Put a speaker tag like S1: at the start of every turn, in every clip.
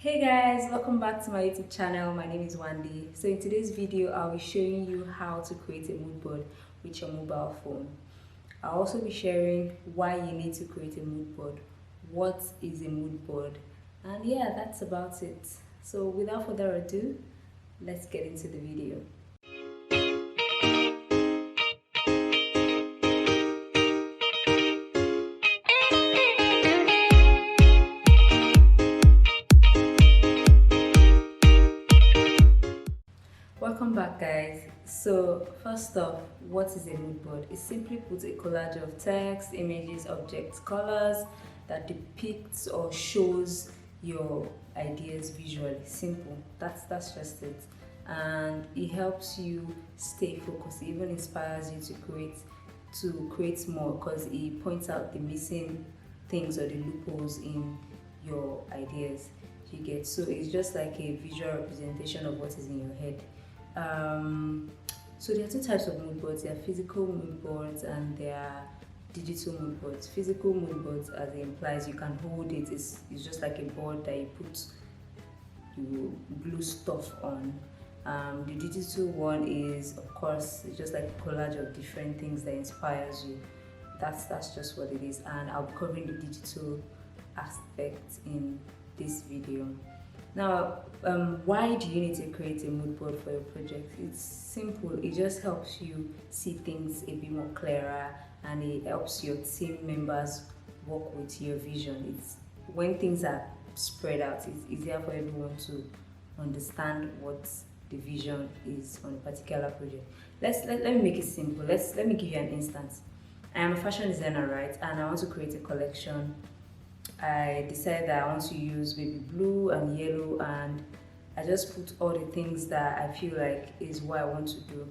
S1: Hey guys, welcome back to my YouTube channel. My name is Wendy. So in today's video, I'll be showing you how to create a mood board with your mobile phone. I'll also be sharing why you need to create a mood board, what is a mood board, and yeah, that's about it. So without further ado, let's get into the video. Welcome back guys. So first off, what is a mood board? It simply puts a collage of text, images, objects, colors that depicts or shows your ideas visually. Simple. That's just it. And it helps you stay focused. It even inspires you to create more because it points out the missing things or the loopholes in your ideas. You get, so it's just like a visual representation of what is in your head. So there are two types of mood boards. There are physical mood boards and there are digital mood boards. Physical mood boards, as it implies, you can hold it. It's just like a board that you glue stuff on. The digital one is, of course, it's just like a collage of different things that inspires you. That's just what it is, and I'll be covering the digital aspect in this video. Now, why do you need to create a mood board for your project? It's simple. It just helps you see things a bit more clearer, and it helps your team members work with your vision. It's when things are spread out, it's easier for everyone to understand what the vision is on a particular project. Let me make it simple. Let me give you an instance. I am a fashion designer, right? And I want to create a collection. I decided that I want to use baby blue and yellow, and I just put all the things that I feel like is what I want to do.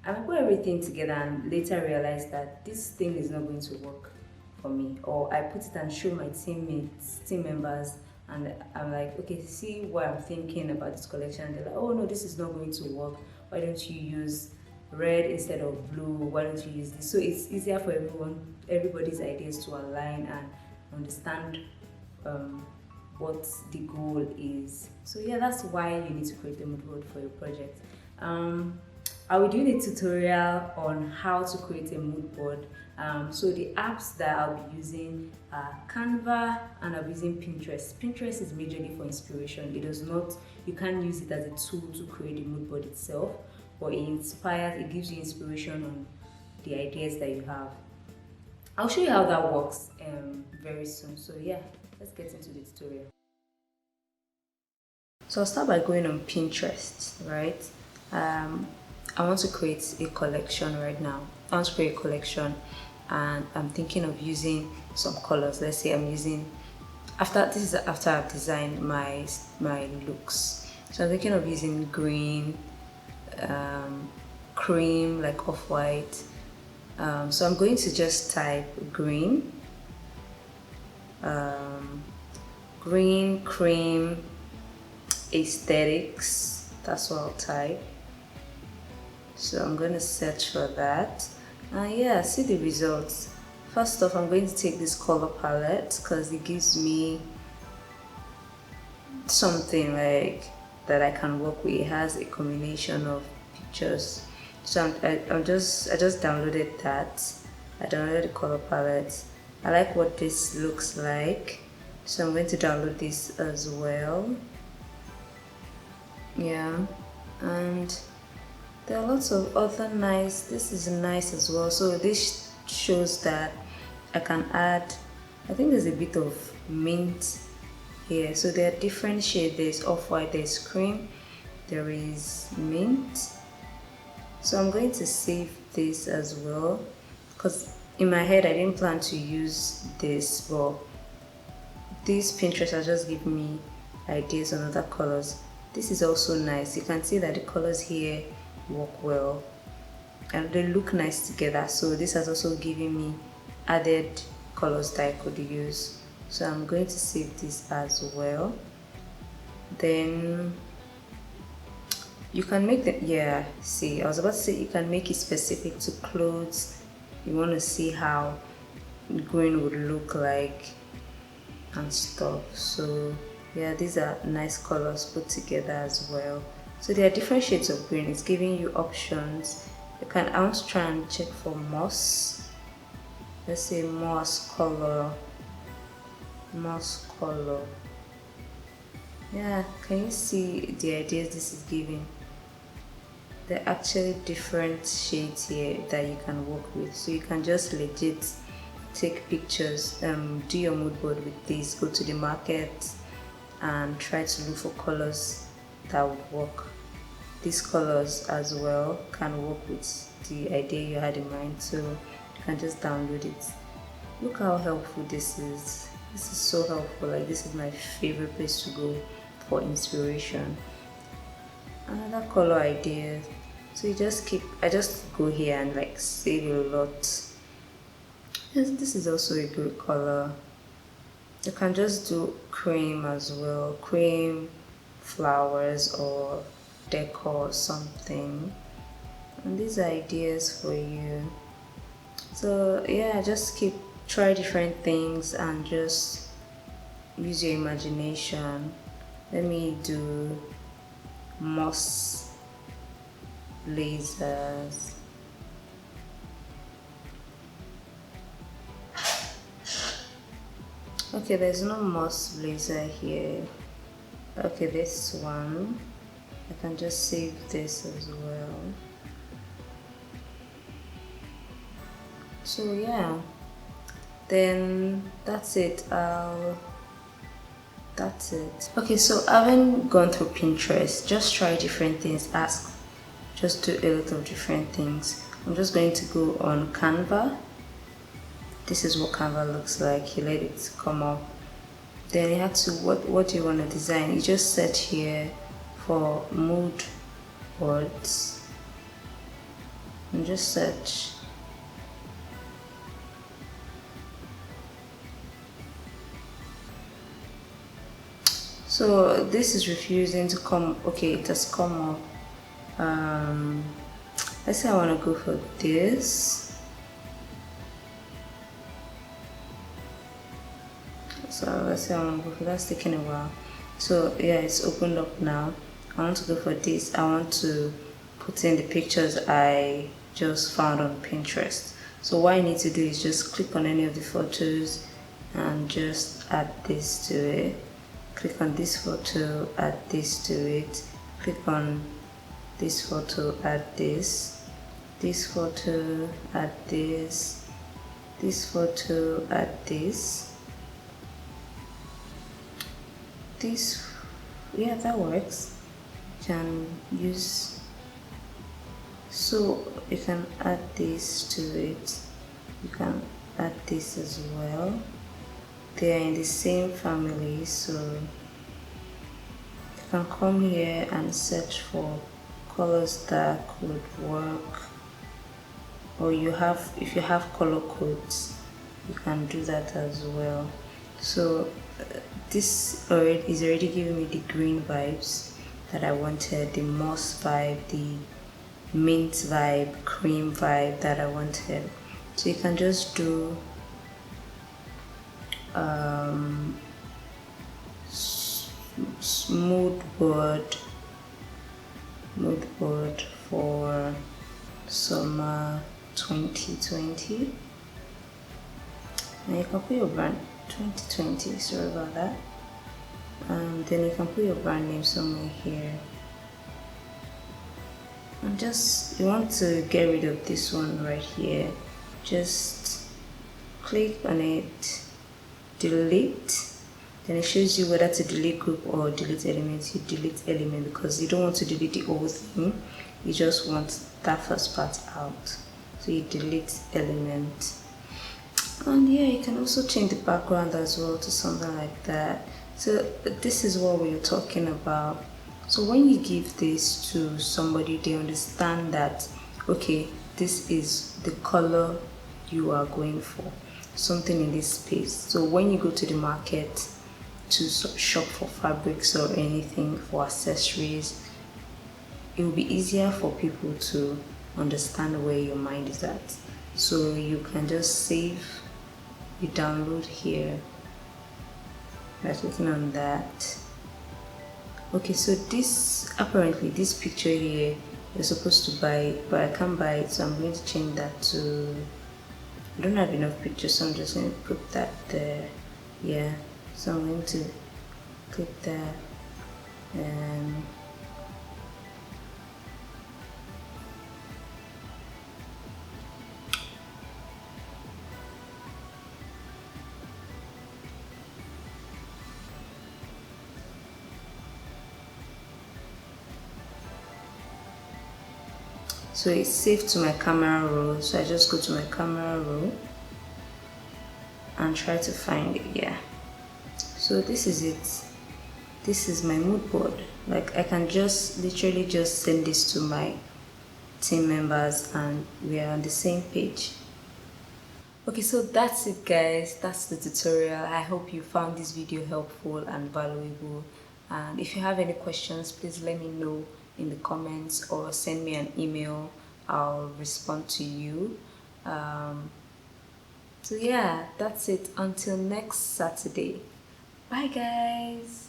S1: And I put everything together and later realized that this thing is not going to work for me. Or I put it and show my team members, and I'm like, okay, see what I'm thinking about this collection. And they're like, oh no, this is not going to work. Why don't you use red instead of blue? Why don't you use this? So it's easier for everybody's ideas to align and understand what the goal is. So yeah, that's why you need to create a mood board for your project. I will do a tutorial on how to create a mood board. So the apps that I'll be using are Canva, and I'll be using Pinterest. Pinterest is majorly for inspiration. You can't use it as a tool to create a mood board itself, but it gives you inspiration on the ideas that you have. I'll show you how that works very soon. So yeah, let's get into the tutorial. So I'll start by going on Pinterest, right? I want to create a collection right now. I want to create a collection, and I'm thinking of using some colors. Let's say I'm using, after I've designed my looks. So I'm thinking of using green, cream, like off-white. So I'm going to just type green, cream, aesthetics. That's what I'll type. So I'm going to search for that, and yeah, see the results. First off, I'm going to take this color palette because it gives me something like that I can work with. It has a combination of pictures. So I just downloaded that. I downloaded the color palette. I like what this looks like, so I'm going to download this as well. Yeah, and there are lots of other nice. This is nice as well. So this shows that I can add, I think there's a bit of mint here. So there are different shades. There's off-white, there's cream, there is mint. So I'm going to save this as well, because in my head I didn't plan to use this, but this Pinterest has just given me ideas on other colors. This is also nice. You can see that the colors here work well and they look nice together. So this has also given me added colors that I could use. So I'm going to save this as well. Then you can make them, yeah, see, I was about to say you can make it specific to clothes. You want to see how green would look like and stuff. So Yeah, these are nice colors put together as well. So there are different shades of green. It's giving you options. You can also try and check for moss. Let's say moss color. Moss color. Yeah, can you see the ideas this is giving? There are actually different shades here that you can work with. So you can just legit take pictures, do your mood board with this, go to the market and try to look for colors that would work. These colors as well can work with the idea you had in mind, so you can just download it. Look how helpful this is. This is so helpful. Like, this is my favorite place to go for inspiration. Another color idea. So you just I just go here and like save a lot. This is also a good color. You can just do cream as well, cream, flowers, or decor, something. And these are ideas for you. So yeah, just try different things and just use your imagination. Let me do moss lasers. Okay, there's no moss blazer here. Okay, this one, I can just save this as well. So yeah, then that's it. That's it. Okay, so I haven't gone through Pinterest. Just try different things. Just do a lot of different things. I'm just going to go on Canva. This is what Canva looks like. You let it come up. Then you have to, what do you want to design? You just search here for mood boards and just search. So this is refusing to come. Okay, it has come up. Let's say I want to go for this. So let's say I want to go for that's taking a while. So yeah, it's opened up now. I want to go for this. I want to put in the pictures I just found on Pinterest. So what I need to do is just click on any of the photos and just add this to it. Click on this photo, add this to it. Click on this photo, add this. This photo, add this. This photo, add this. This, yeah, that works. You can use, so you can add this to it. You can add this as well. They are in the same family, so you can come here and search for colors that could work, or if you have color codes, you can do that as well. So this is already giving me the green vibes that I wanted, the moss vibe, the mint vibe, cream vibe that I wanted. So you can just do mood board for summer 2020, and you can put your brand 2020, sorry about that, and then you can put your brand name somewhere here. And just, you want to get rid of this one right here, just click on it, delete. Then it shows you whether to delete group or delete elements. You delete element because you don't want to delete the whole thing, you just want that first part out, so you delete element. And yeah, you can also change the background as well to something like that. So this is what we're talking about. So when you give this to somebody, they understand that, okay, this is the color you are going for, something in this space. So when you go to the market to shop for fabrics or anything, for accessories, it will be easier for people to understand where your mind is at. So you can just you download here by clicking on that, Okay, so this, apparently this picture here you're supposed to buy it, but I can't buy it, so I'm going to change that to, I don't have enough pictures, so I'm just going to put that there. Yeah, so I'm going to click that and so it's saved to my camera roll, so I just go to my camera roll and try to find it. Yeah, so this is it. This is my mood board. Like, I can just literally just send this to my team members and we are on the same page. Okay, so that's it guys, that's the tutorial. I hope you found this video helpful and valuable, and if you have any questions, please let me know in the comments or send me an email. I'll respond to you. So yeah, that's it. Until next Saturday. Bye guys.